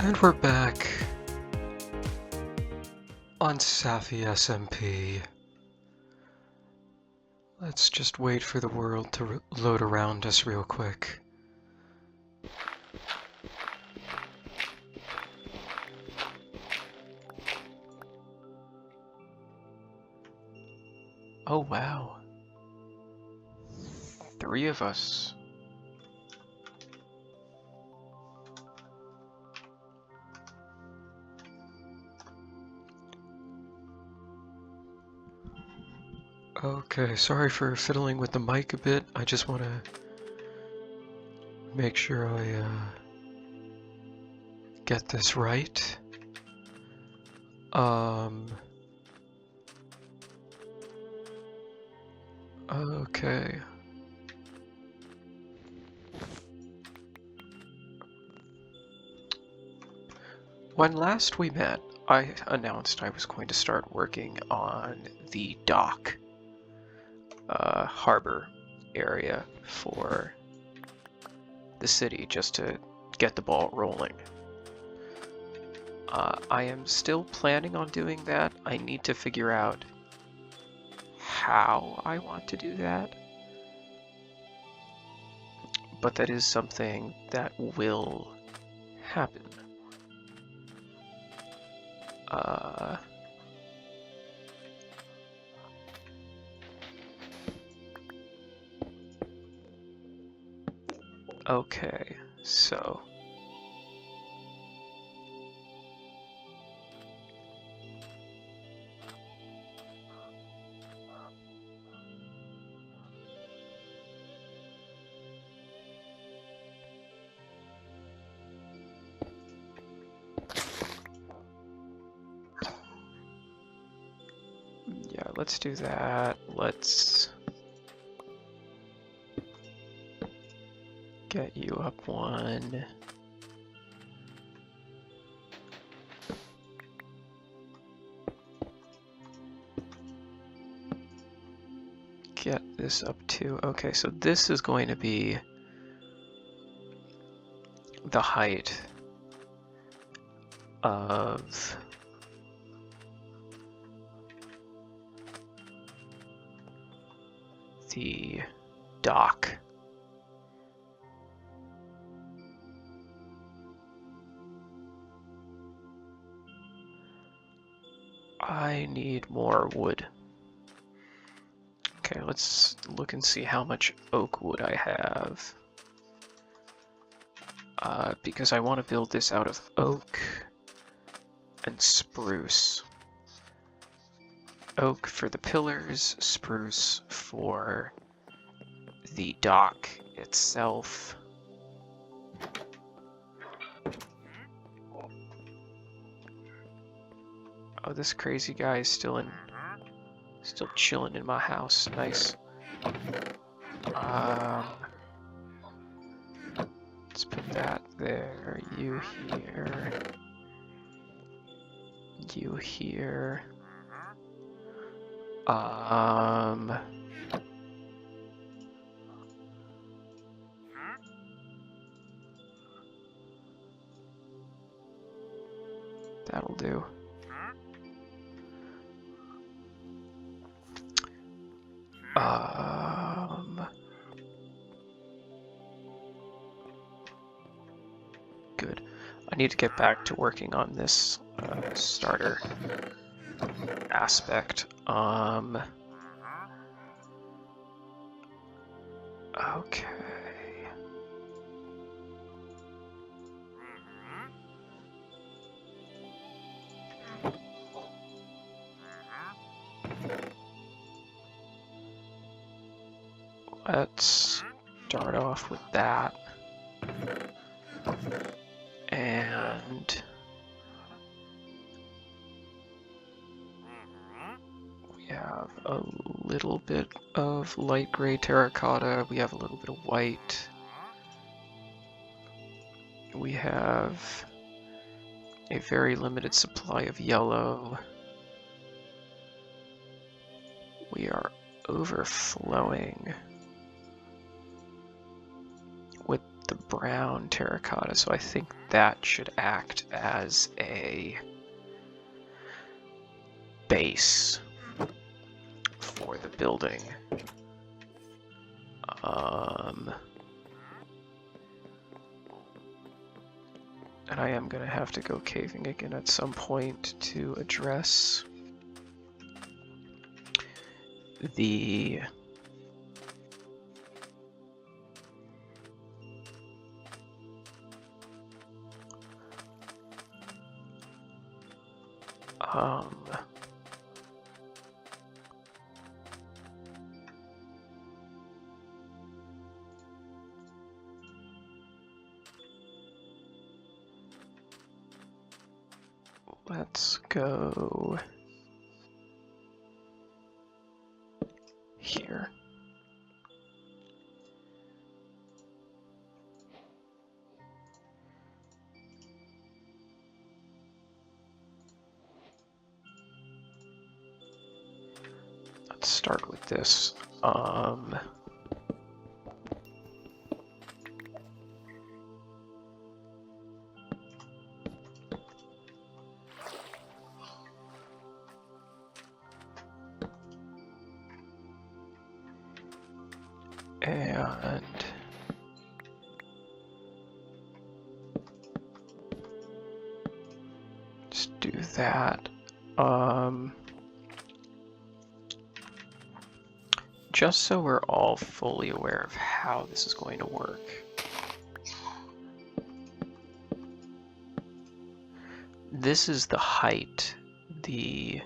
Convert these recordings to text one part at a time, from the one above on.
And we're back on Saphy SMP. Let's just wait for the world to load around us real quick. Oh wow. 3 of us. Okay, sorry for fiddling with the mic a bit. I just want to make sure I get this right. Okay. When last we met, I announced I was going to start working on the dock harbor area for the city just to get the ball rolling. I am still planning on doing that. I need to figure out how I want to do that. But that is something that will happen. Okay, so yeah, let's do that. Let's get you up one. Get this up too. Okay, so this is going to be the height of the dock. I need more wood. Okay, let's look and see how much oak wood I have. Because I want to build this out of oak and spruce. Oak for the pillars, spruce for the dock itself. Oh, this crazy guy is still chilling in my house. Nice. Let's put that there. You here. You here. That'll do. Good. I need to get back to working on this starter aspect. Okay. Let's start off with that. And we have a little bit of light gray terracotta. We have a little bit of white. We have a very limited supply of yellow. We are overflowing with the brown terracotta, so I think that should act as a base for the building. And I am going to have to go caving again at some point to address the let's go here. Let's start with this. And just do that. Just so we're all fully aware of how this is going to work. This is the height the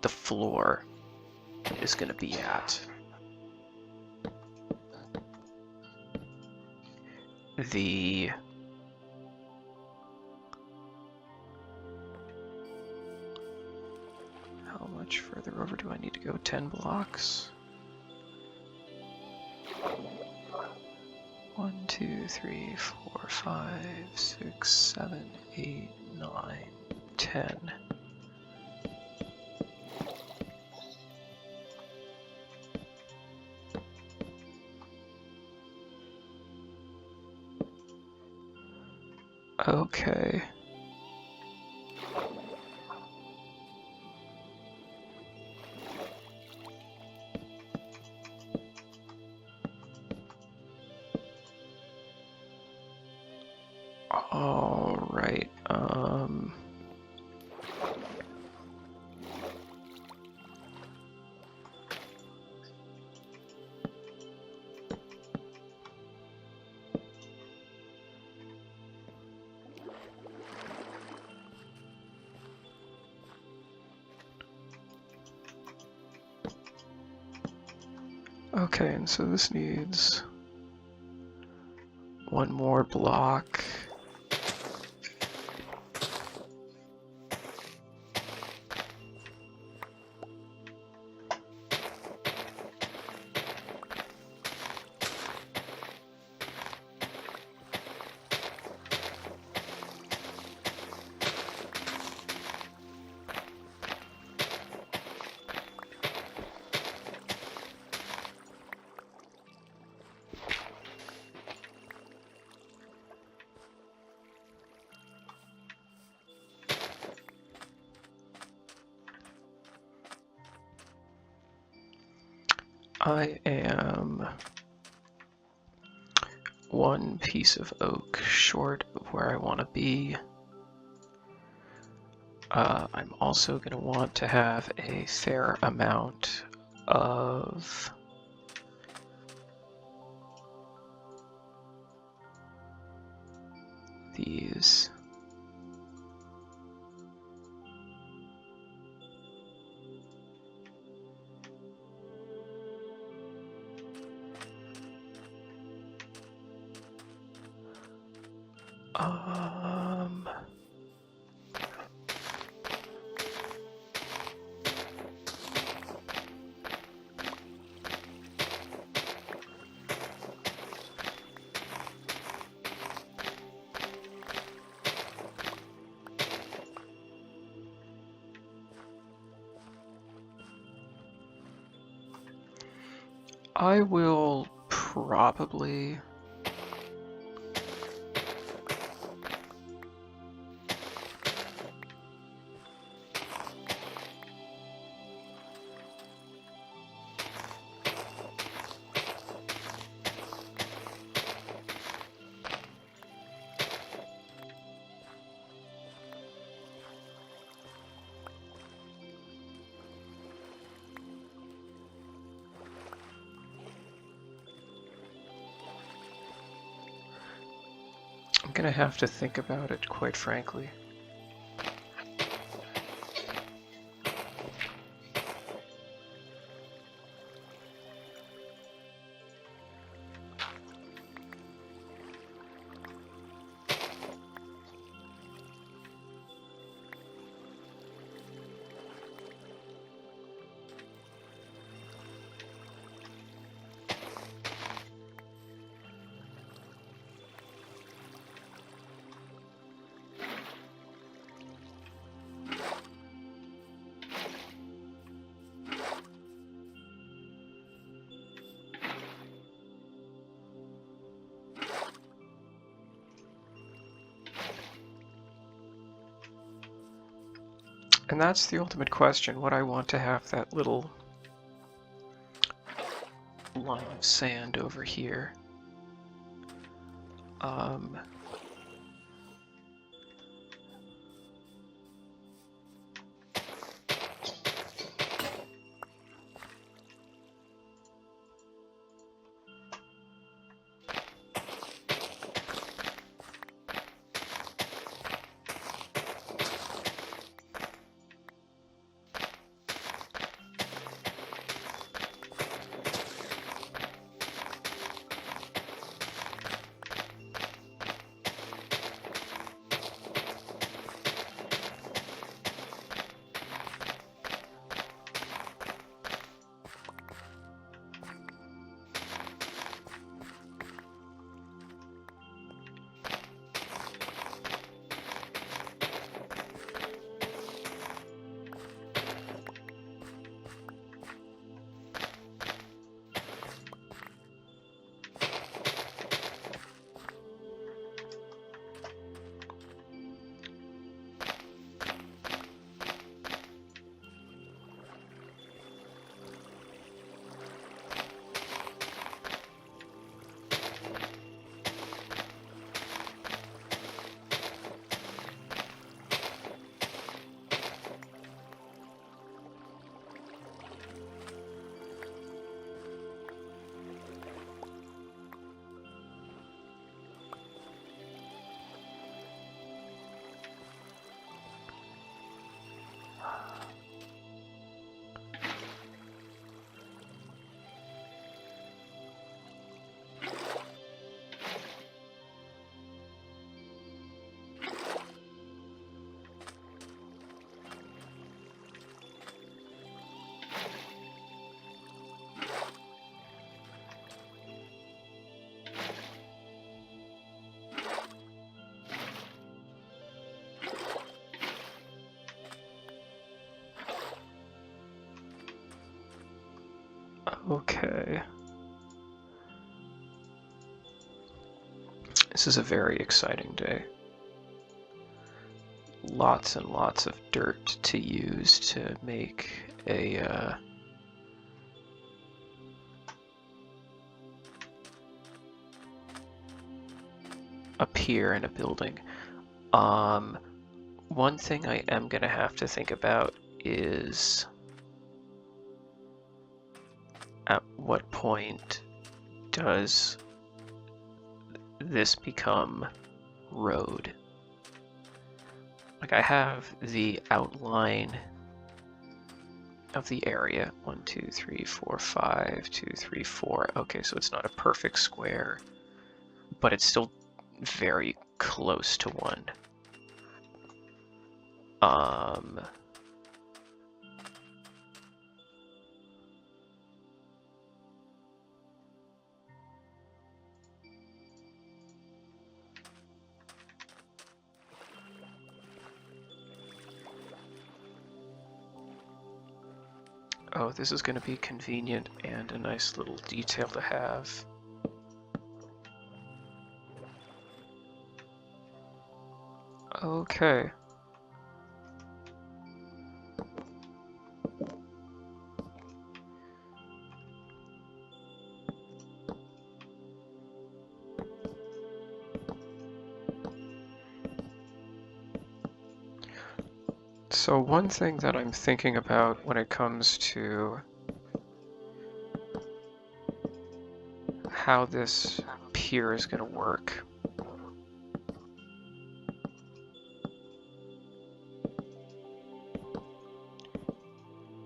floor is going to be at. How much further over do I need to go? 10 blocks? 1, 2, 3, 4, 5, 6, 7, 8, 9, 10. Okay. All right. Okay, and so this needs one more block. I am one piece of oak short of where I want to be. I'm also going to want to have a fair amount of these. I will probably... I'm gonna have to think about it, quite frankly. And that's the ultimate question, what I want to have that little line of sand over here. Okay. This is a very exciting day. Lots and lots of dirt to use to make a pier and a building. One thing I am gonna have to think about is at what point does this become road? Like, I have the outline of the area. 1, 2, 3, 4, 5, 2, 3, 4. Okay, so it's not a perfect square, but it's still very close to one. Oh, this is going to be convenient and a nice little detail to have. Okay. So one thing that I'm thinking about when it comes to how this pier is going to work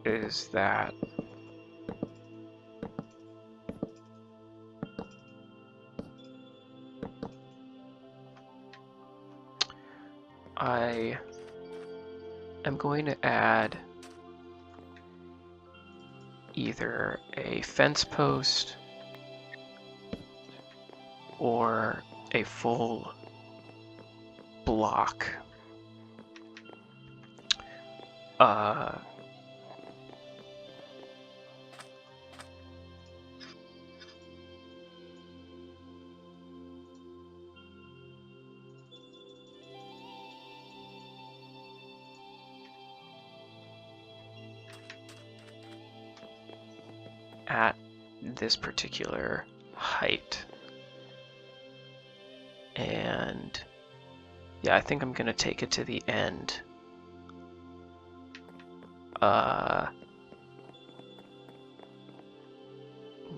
is that I am going to add either a fence post or a full block at this particular height. And yeah, I think I'm gonna take it to the end.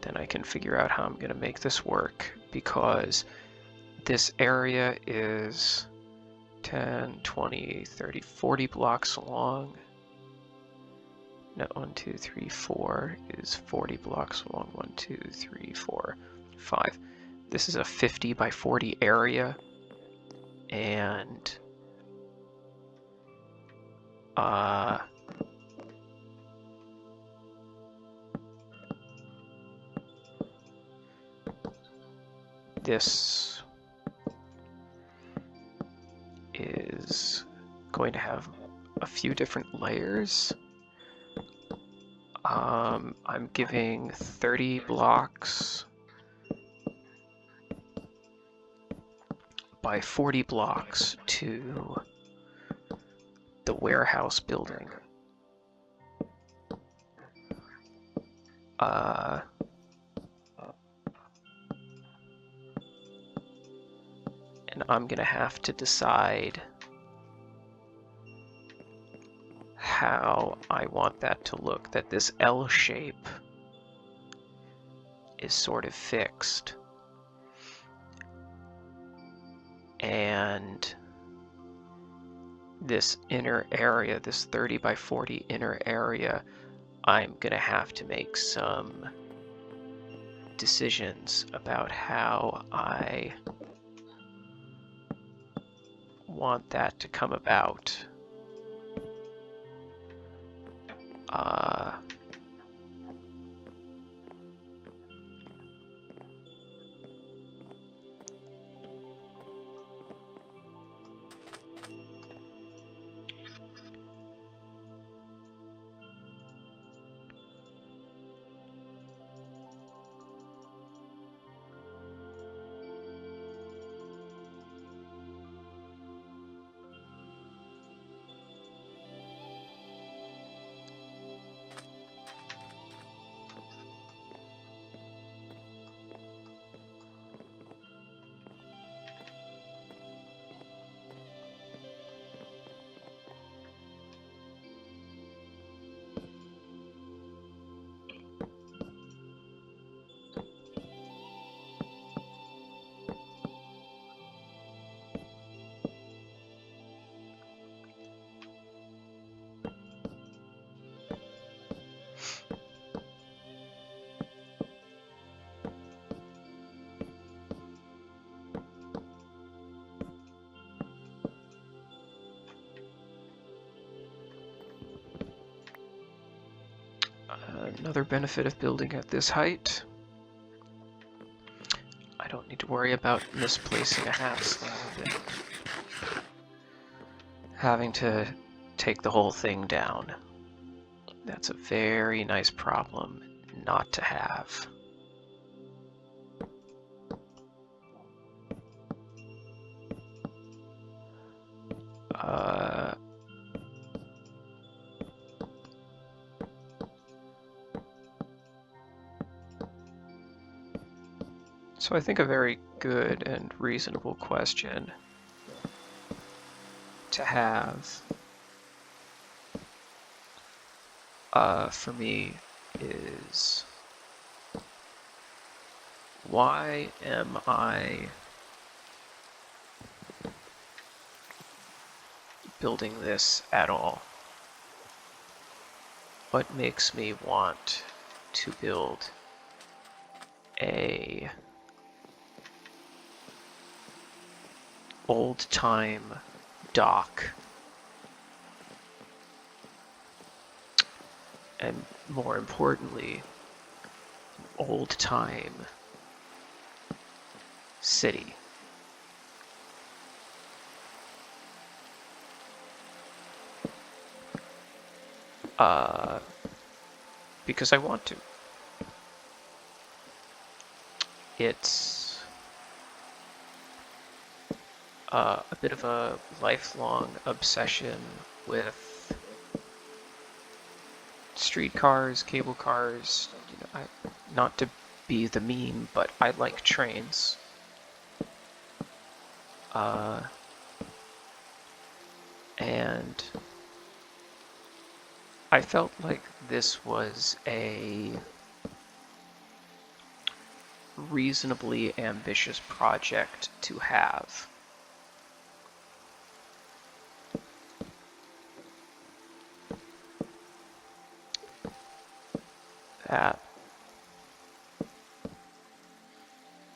Then I can figure out how I'm gonna make this work, because this area is 10, 20, 30, 40 blocks long. No, 1, 2, 3, 4 is 40 blocks long. 1, 2, 3, 4, 5. This is a 50 by 40 area, and this is going to have a few different layers. I'm giving 30 blocks by 40 blocks to the warehouse building. And I'm gonna have to decide how I want that to look, that this L shape is sort of fixed. And this inner area, this 30 by 40 inner area, I'm gonna have to make some decisions about how I want that to come about. Another benefit of building at this height, I don't need to worry about misplacing a half slab and having to take the whole thing down. That's a very nice problem not to have. So I think a very good and reasonable question to have for me is, why am I building this at all? What makes me want to build a old-time dock, and more importantly, old-time city? Because I want to. It's a bit of a lifelong obsession with streetcars, cable cars. Not to be the meme, but I like trains. And I felt like this was a reasonably ambitious project to have. That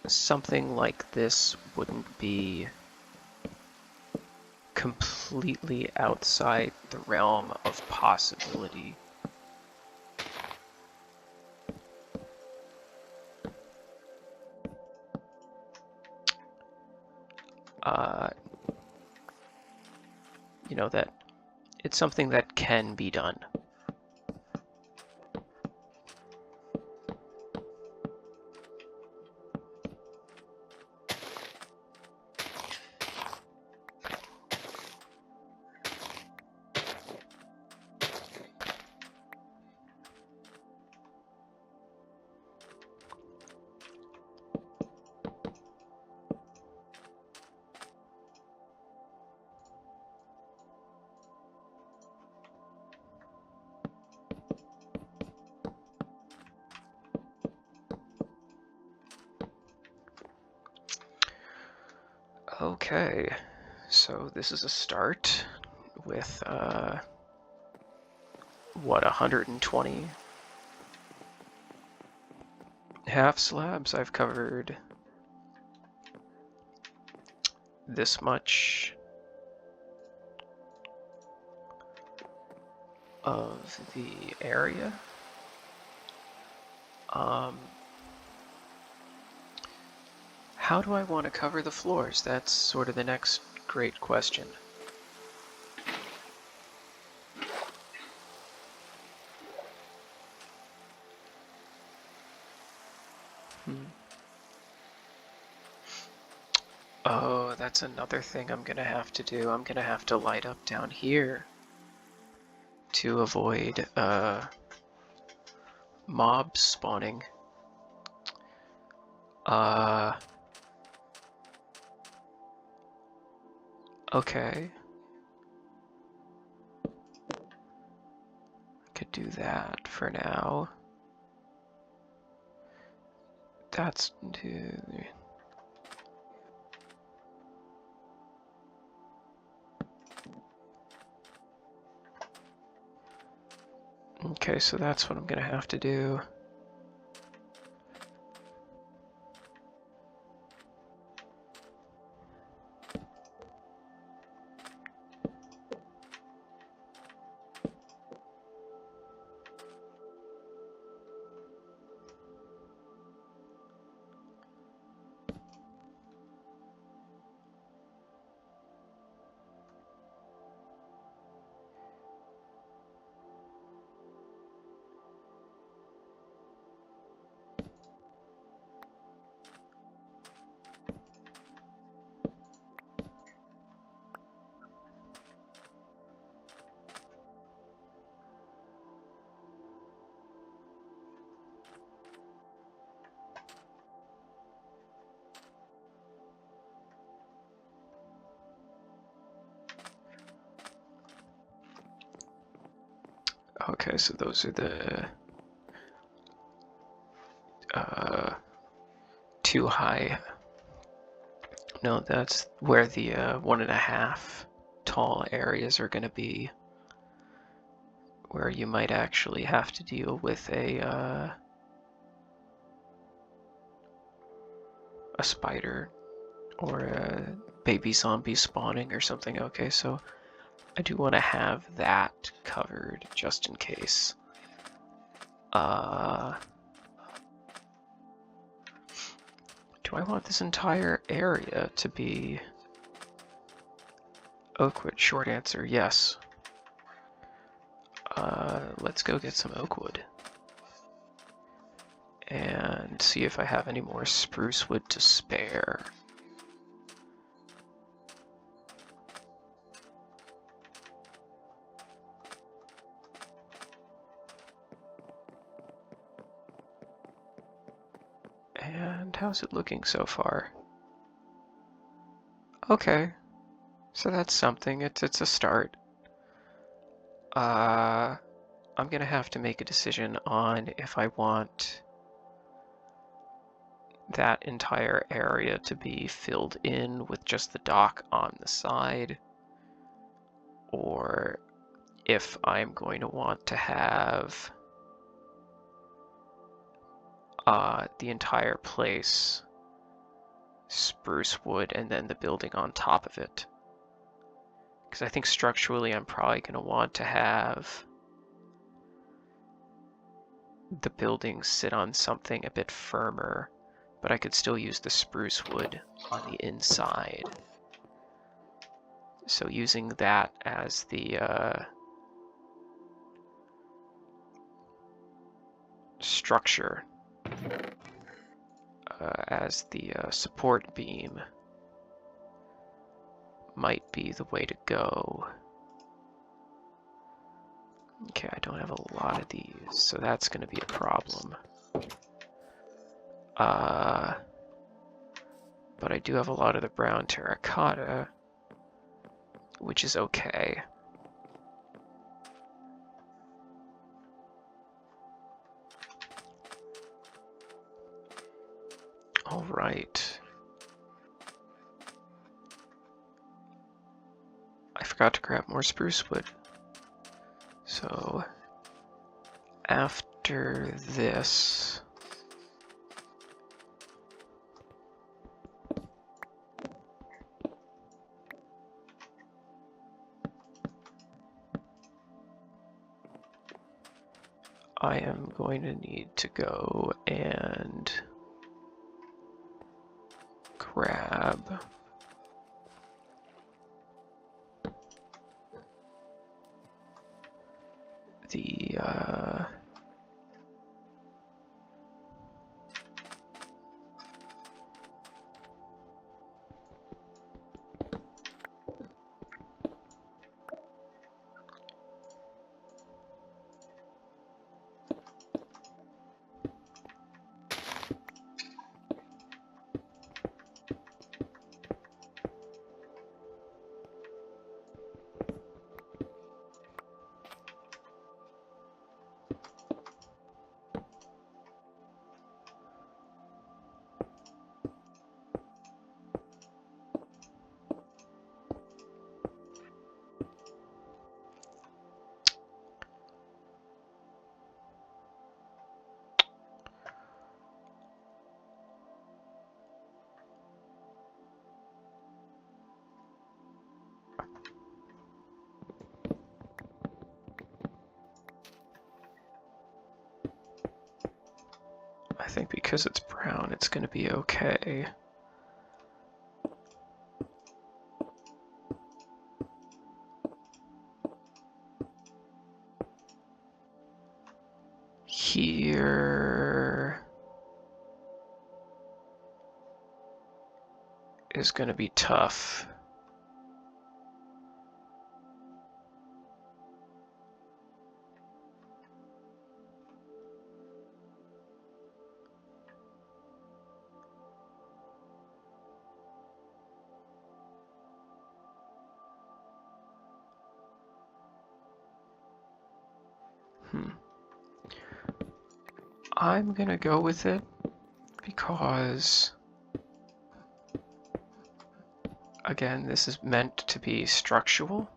something like this wouldn't be completely outside the realm of possibility. That it's something that can be done. Okay, so this is a start with, 120 half slabs. I've covered this much of the area. How do I want to cover the floors? That's sort of the next great question. Oh, that's another thing I'm gonna have to do. I'm gonna have to light up down here to avoid mobs spawning. Okay. Could do that for now. That's okay, so that's what I'm gonna have to do. Okay, so those are the too high. No, that's where the 1.5 tall areas are going to be, where you might actually have to deal with a spider or a baby zombie spawning or something. Okay, so I do want to have that covered just in case. Do I want this entire area to be oakwood? Short answer, yes. Let's go get some oakwood and see if I have any more spruce wood to spare. And how's it looking so far? Okay, so that's something. It's a start. I'm gonna have to make a decision on if I want that entire area to be filled in with just the dock on the side, or if I'm going to want to have the entire place spruce wood and then the building on top of it. Because I think structurally I'm probably going to want to have the building sit on something a bit firmer, but I could still use the spruce wood on the inside. So using that as the structure, as the support beam, might be the way to go. Okay, I don't have a lot of these, so that's going to be a problem. But I do have a lot of the brown terracotta, which is okay. All right. I forgot to grab more spruce wood. So after this, I am going to need to go and grab the I think because it's brown, it's going to be okay. Here is going to be tough. I'm gonna go with it because, again, this is meant to be structural.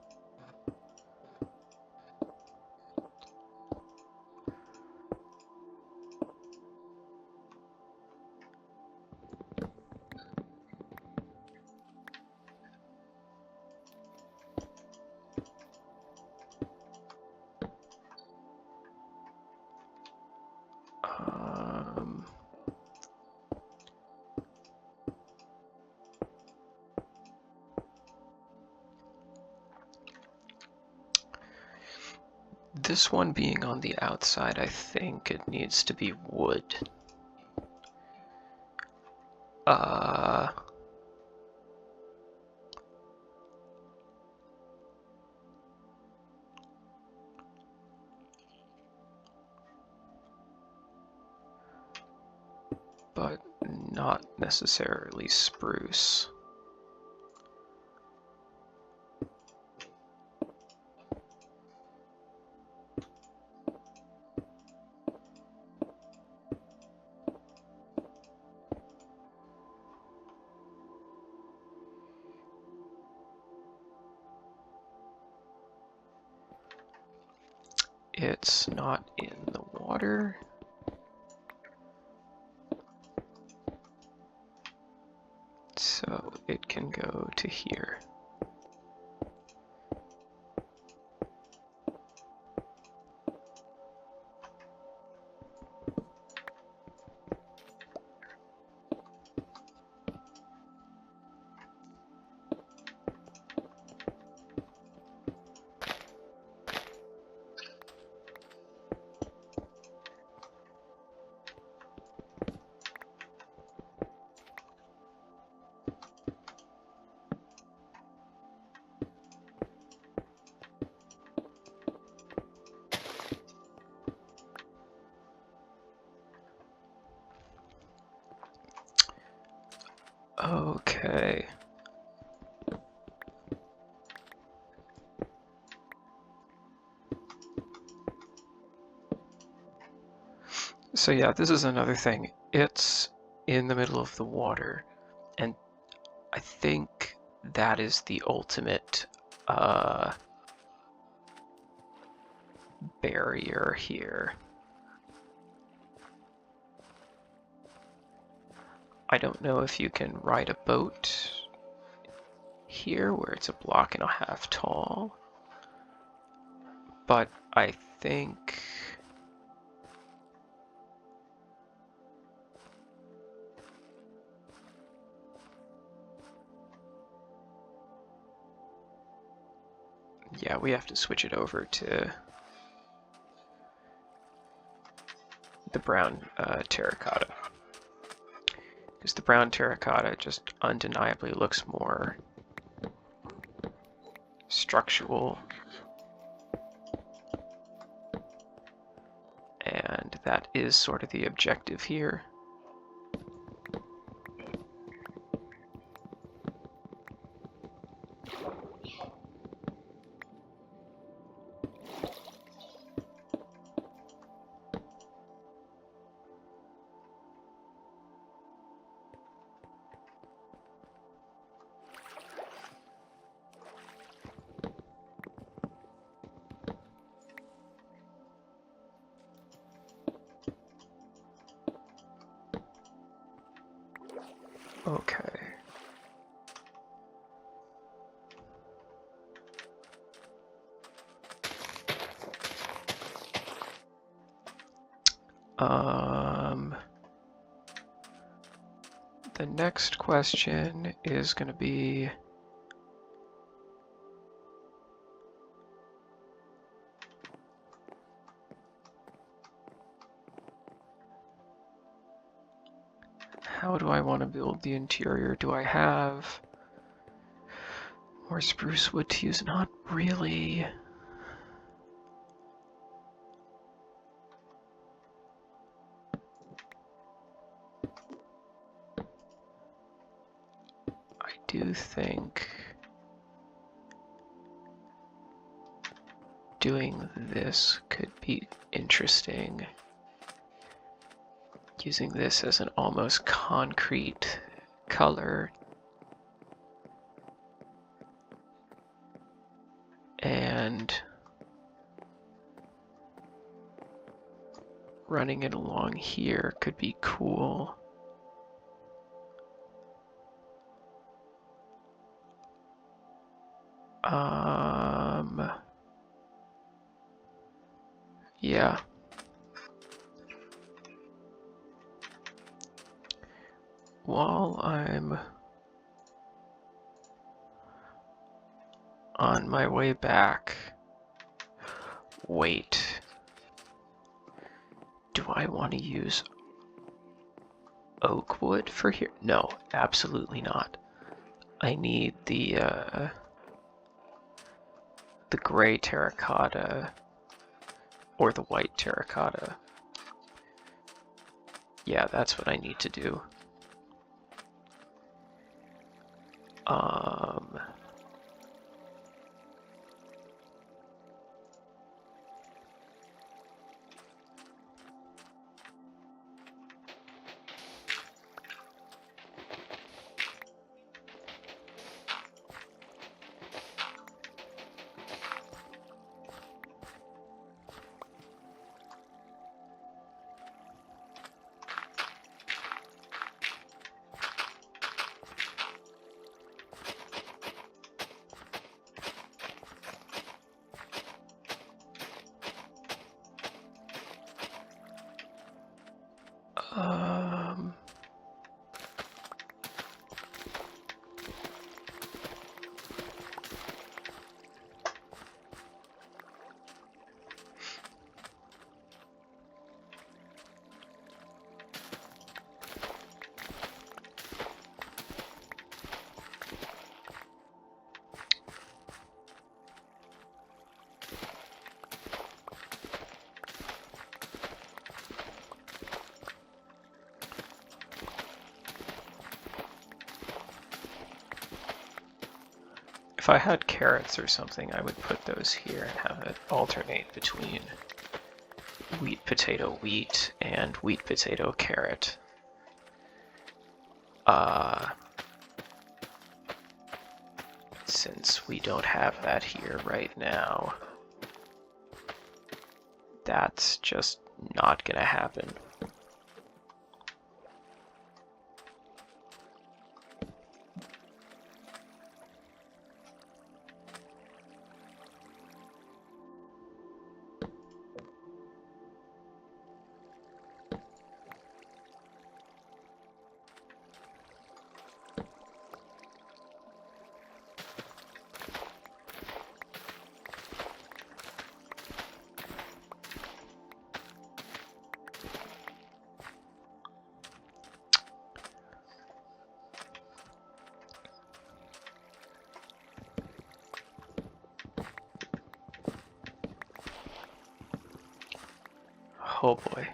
This one being on the outside, I think it needs to be wood. But not necessarily spruce. It's not in the water. So it can go to here. Okay. So yeah, this is another thing. It's in the middle of the water, and I think that is the ultimate barrier here. I don't know if you can ride a boat here where it's a block and a half tall, but I think yeah, we have to switch it over to the brown terracotta. Because the brown terracotta just undeniably looks more structural. And that is sort of the objective here. Okay. The next question is going to be, how do I want to build the interior? Do I have more spruce wood to use? Not really. I do think doing this could be interesting. Using this as an almost concrete color. And running it along here could be cool. Yeah. While I'm on my way back, wait. Do I want to use oak wood for here? No, absolutely not. I need the gray terracotta or the white terracotta. Yeah, that's what I need to do. If I had carrots or something, I would put those here and have it alternate between wheat, potato, wheat, and wheat, potato, carrot. Since we don't have that here right now, that's just not gonna happen. Oh boy.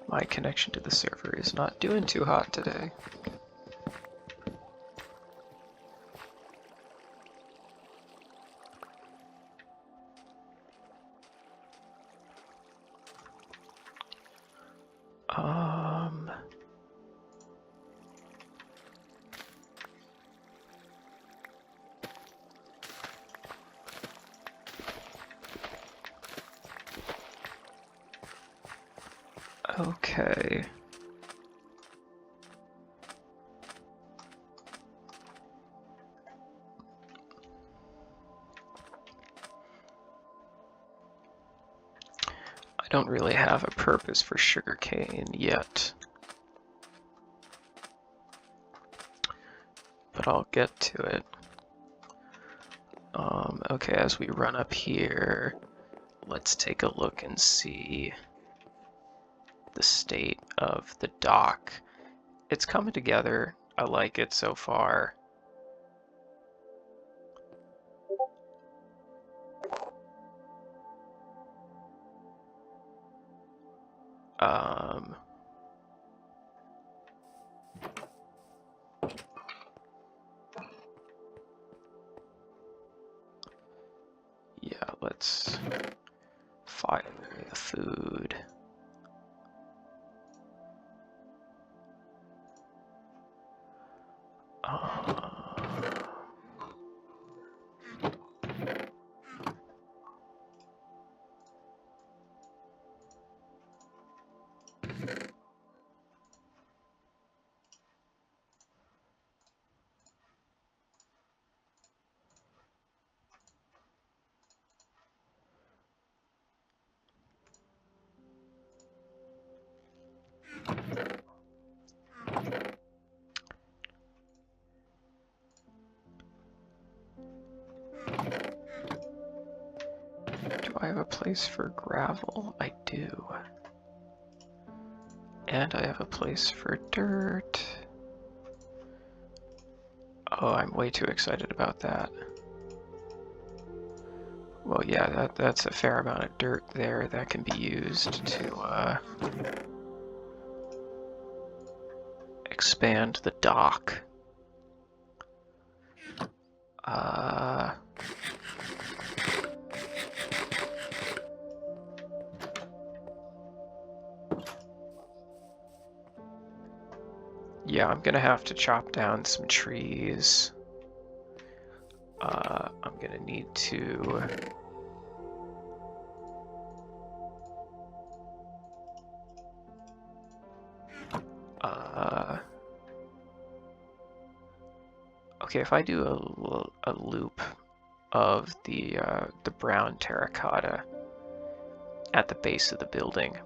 My connection to the server is not doing too hot today. Okay. I don't really have a purpose for sugarcane yet, but I'll get to it. Okay, as we run up here, let's take a look and see the state of the dock. It's coming together. I like it so far. let's file the food. Do I have a place for gravel? I do. And I have a place for dirt. Oh, I'm way too excited about that. Well, yeah, that's a fair amount of dirt there that can be used to expand the dock. Yeah, I'm gonna have to chop down some trees. I'm gonna need to... okay, if I do a loop of the brown terracotta at the base of the building,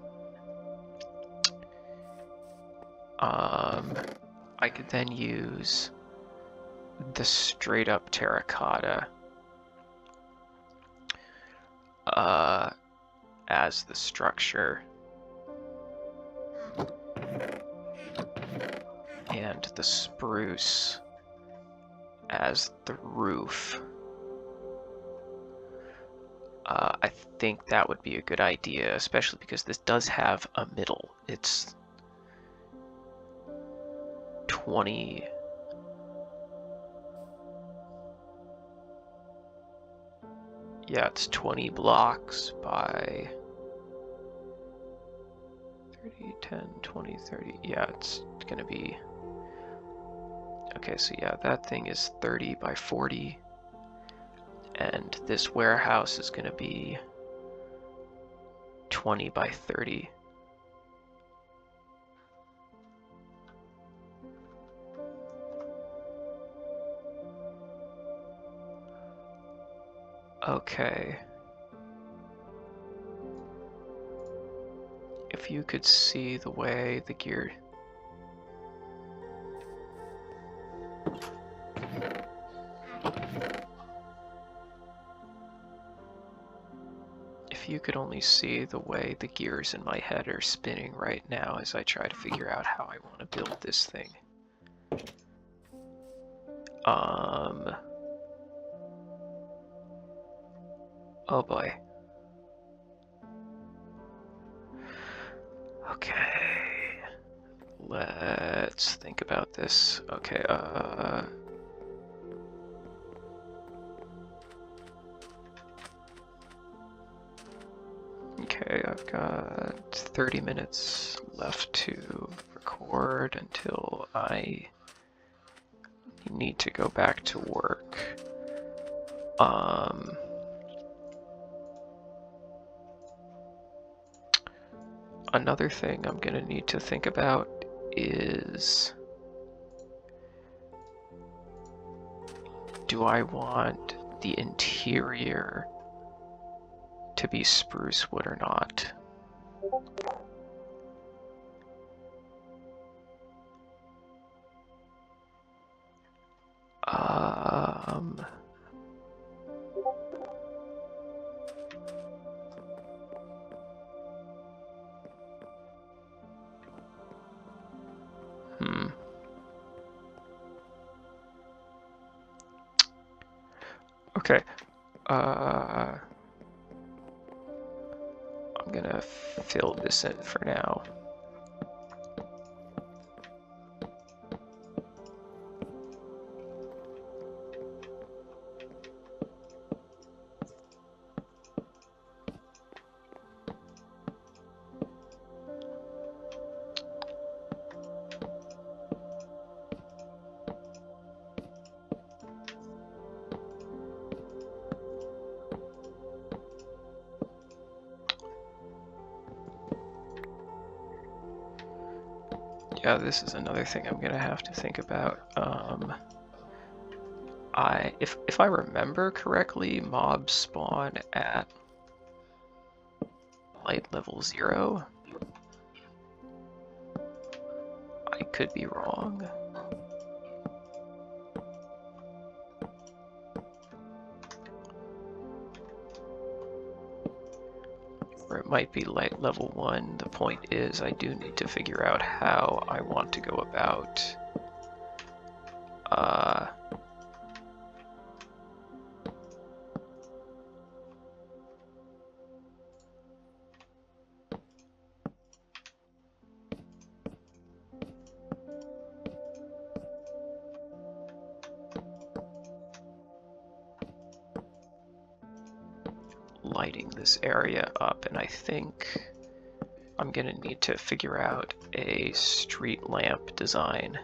I could then use the straight up terracotta as the structure, and the spruce as the roof. I think that would be a good idea, especially because this does have a middle. It's 20... Yeah, it's 20 blocks by 30, 10, 20, 30. Yeah, it's gonna be... Okay, so yeah, that thing is 30 by 40. And this warehouse is gonna be 20 by 30. Okay. If you could see the way the gear... If you could only see the way the gears in my head are spinning right now as I try to figure out how I want to build this thing. Oh boy. Okay. Let's think about this. Okay, okay, I've got 30 minutes left to record until I need to go back to work. Another thing I'm gonna need to think about is, do I want the interior to be spruce wood or not? Okay. I'm gonna fill this in for now. Yeah, this is another thing I'm gonna have to think about. If I remember correctly, mobs spawn at light level 0. I could be wrong. Or it might be light level 1. The point is, I do need to figure out how I want to go about lighting this area up, and I think I'm gonna need to figure out a street lamp design,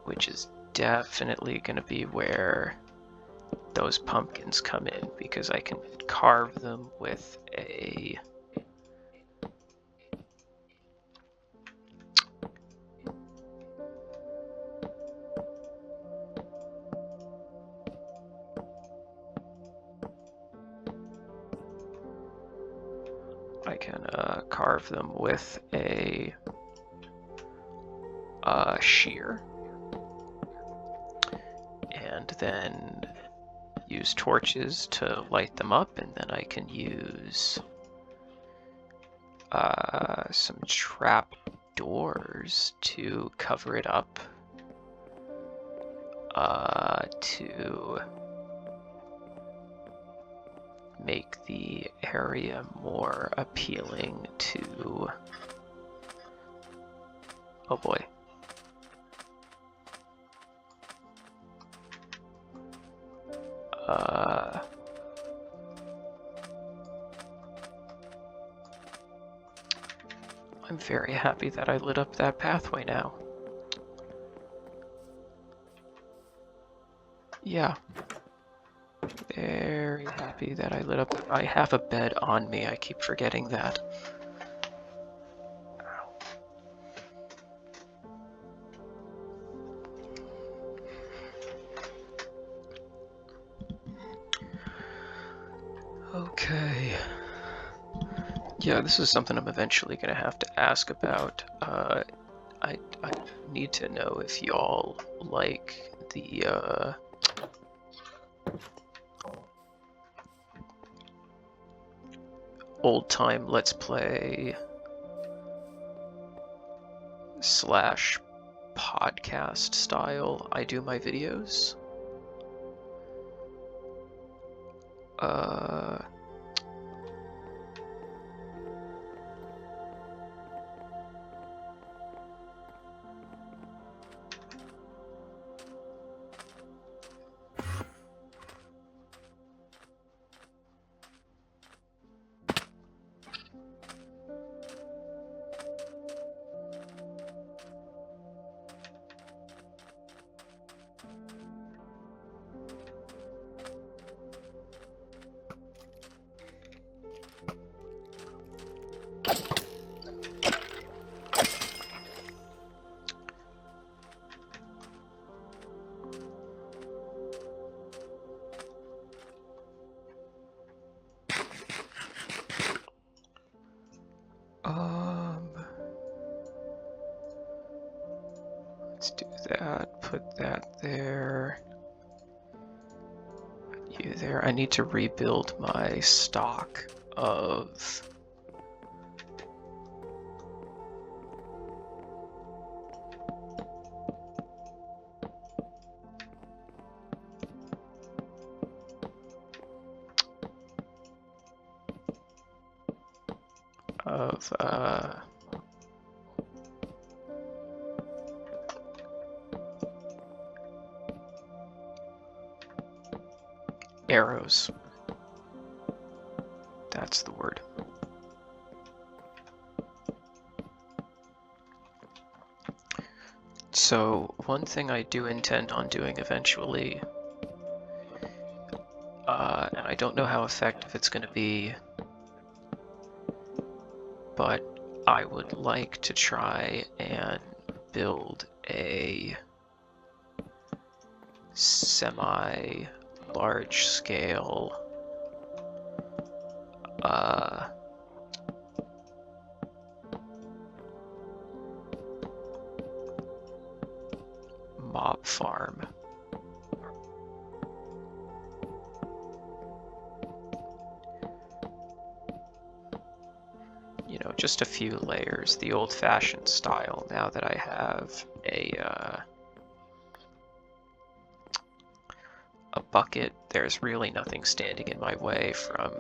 which is definitely gonna be where those pumpkins come in, because I can carve them with a carve them with a shear, and then use torches to light them up, and then I can use some trap doors to cover it up, to make the area more appealing to... Oh boy. I'm very happy that I lit up that pathway now. Yeah. Very happy that I lit up. I have a bed on me. I keep forgetting that. Okay. Yeah, this is something I'm eventually going to have to ask about. I need to know if y'all like the old-time Let's Play / podcast style I do my videos. Let's do that, put that there, you there. I need to rebuild my stock of arrows. That's the word. So one thing I do intend on doing eventually, and I don't know how effective it's going to be, but I would like to try and build a semi-large scale mob farm. You know, just a few layers, the old-fashioned style, now that I have a bucket. There's really nothing standing in my way from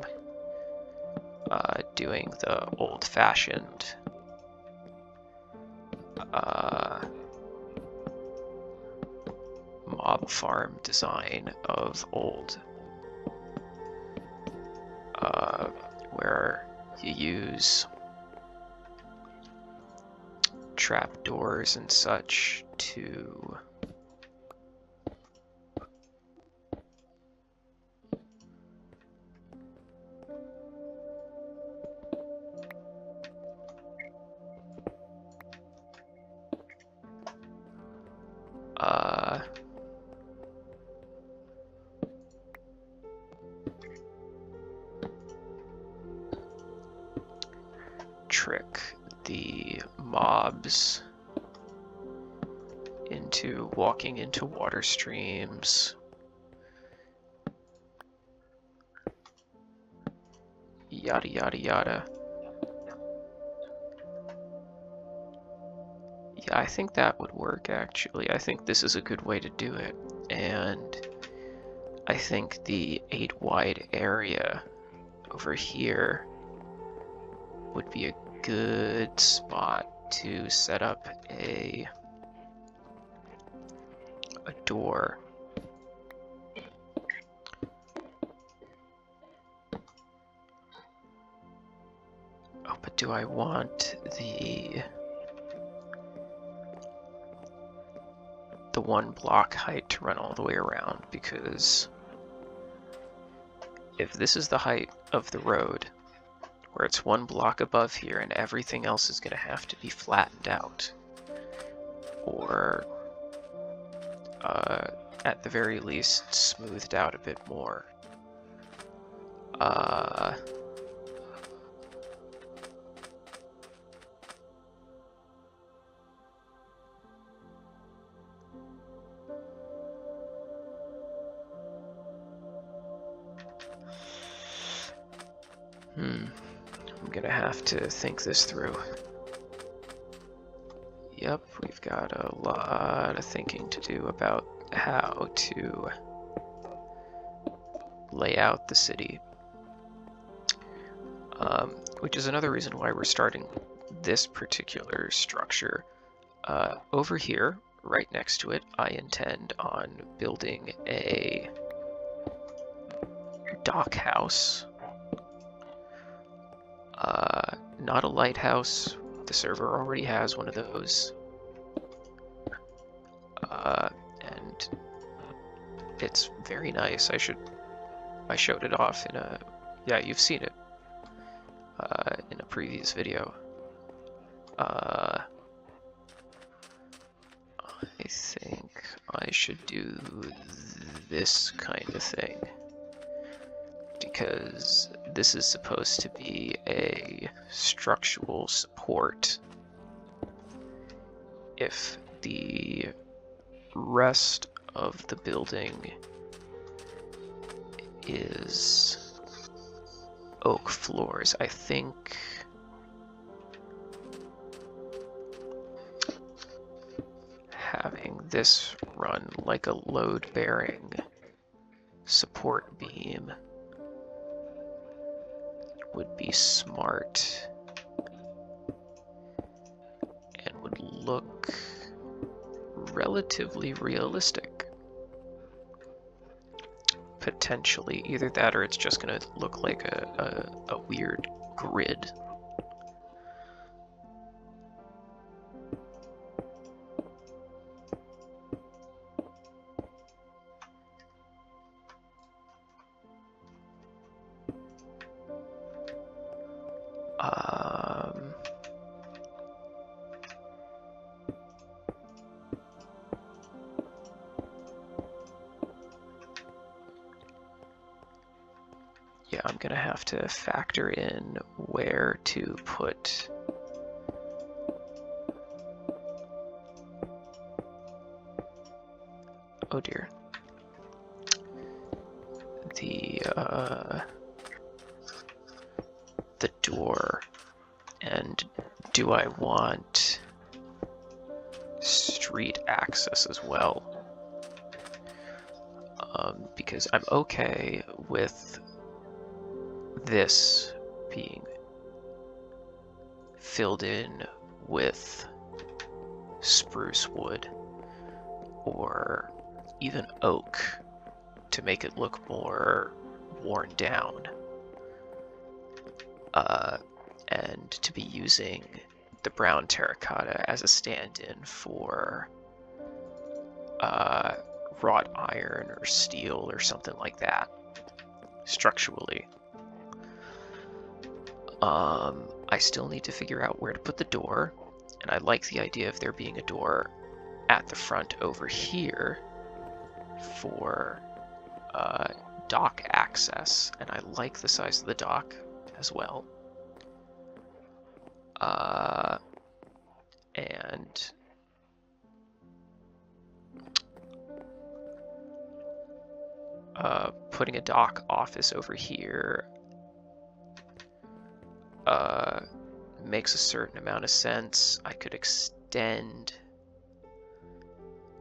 doing the old-fashioned mob farm design of old, where you use trapdoors and such to trick the mobs into walking into water streams. Yada yada yada. Yeah, I think that would work actually. I think this is a good way to do it. And I think the 8 wide area over here would be a good spot to set up a door. Oh, but do I want the 1 block height to run all the way around? Because if this is the height of the road, where it's 1 block above here and everything else is going to have to be flattened out, or at the very least smoothed out a bit more. I'm gonna have to think this through. Yep, we've got a lot of thinking to do about how to lay out the city. Which is another reason why we're starting this particular structure. Over here, right next to it, I intend on building a dock house. Not a lighthouse. The server already has one of those. And it's very nice. I showed it off in a... Yeah, you've seen it. In a previous video. I think I should do this kind of thing, because this is supposed to be a structural support if the rest of the building is oak floors. I think having this run like a load-bearing support beam would be smart and would look relatively realistic. Potentially either that, or it's just going to look like a weird grid. I'm gonna have to factor in where to put oh dear. The door. And do I want street access as well? Because I'm okay with this being filled in with spruce wood or even oak to make it look more worn down, and to be using the brown terracotta as a stand-in for wrought iron or steel or something like that structurally. I still need to figure out where to put the door, and I like the idea of there being a door at the front over here for dock access, and I like the size of the dock as well. And putting a dock office over here makes a certain amount of sense. I could extend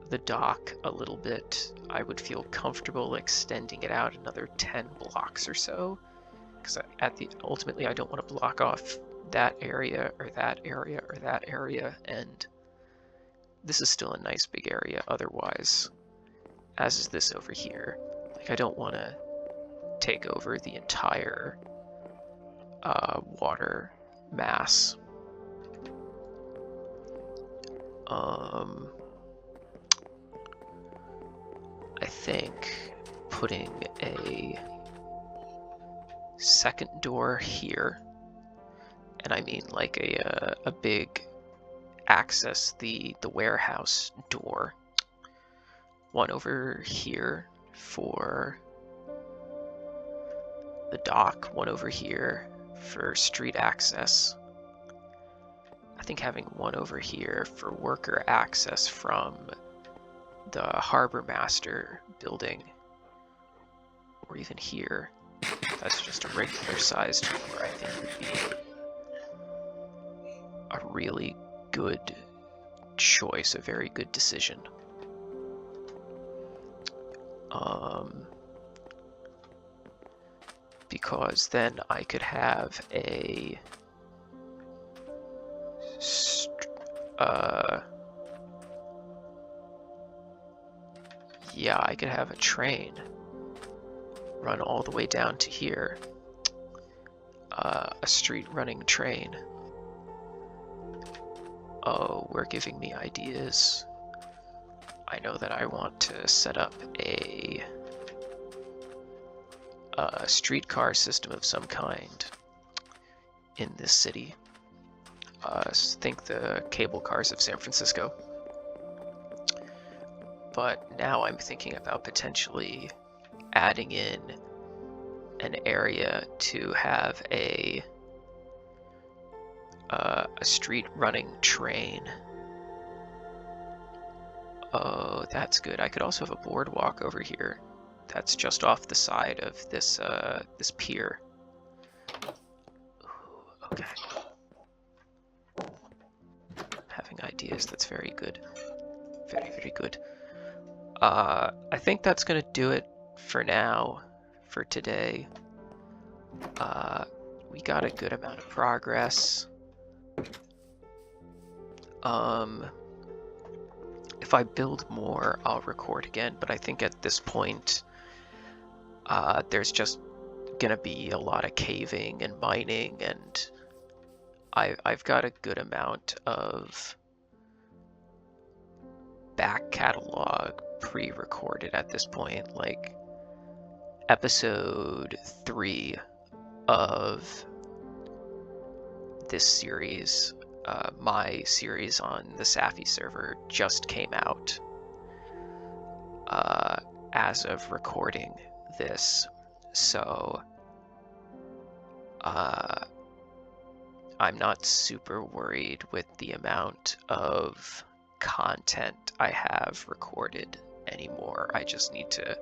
the dock a little bit. I would feel comfortable extending it out another 10 blocks or so, because ultimately I don't want to block off that area or that area or that area, and this is still a nice big area otherwise, as is this over here. Like, I don't want to take over the entire water mass. I think putting a second door here, and I mean like a big access the warehouse door, one over here for the dock, one over here for street access. I think having one over here for worker access from the Harbor Master building, or even here, that's just a regular sized door, I think would be a really good choice, a very good decision. Because then I could have a yeah, I could have a train run all the way down to here. A street running train. Oh, we're giving me ideas. I know that I want to set up a streetcar system of some kind in this city. Think the cable cars of San Francisco. But now I'm thinking about potentially adding in an area to have a street running train. Oh, that's good. I could also have a boardwalk over here. That's just off the side of this this pier. Ooh, okay. Having ideas, that's very good. Very, very good. I think that's gonna do it for now, for today. We got a good amount of progress. If I build more, I'll record again, but I think at this point, there's just gonna be a lot of caving and mining, and I've got a good amount of back catalog pre-recorded at this point. Like episode 3 of this series, my series on the Saphy server, just came out as of recording this. So I'm not super worried with the amount of content I have recorded anymore. I just need to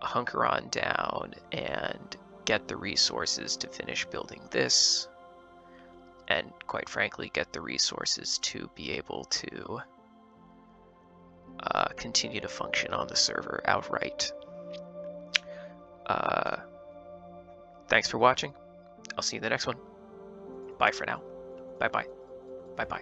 hunker on down and get the resources to finish building this, and quite frankly get the resources to be able to continue to function on the server outright. Thanks for watching. I'll see you in the next one. Bye for now. Bye bye. Bye bye.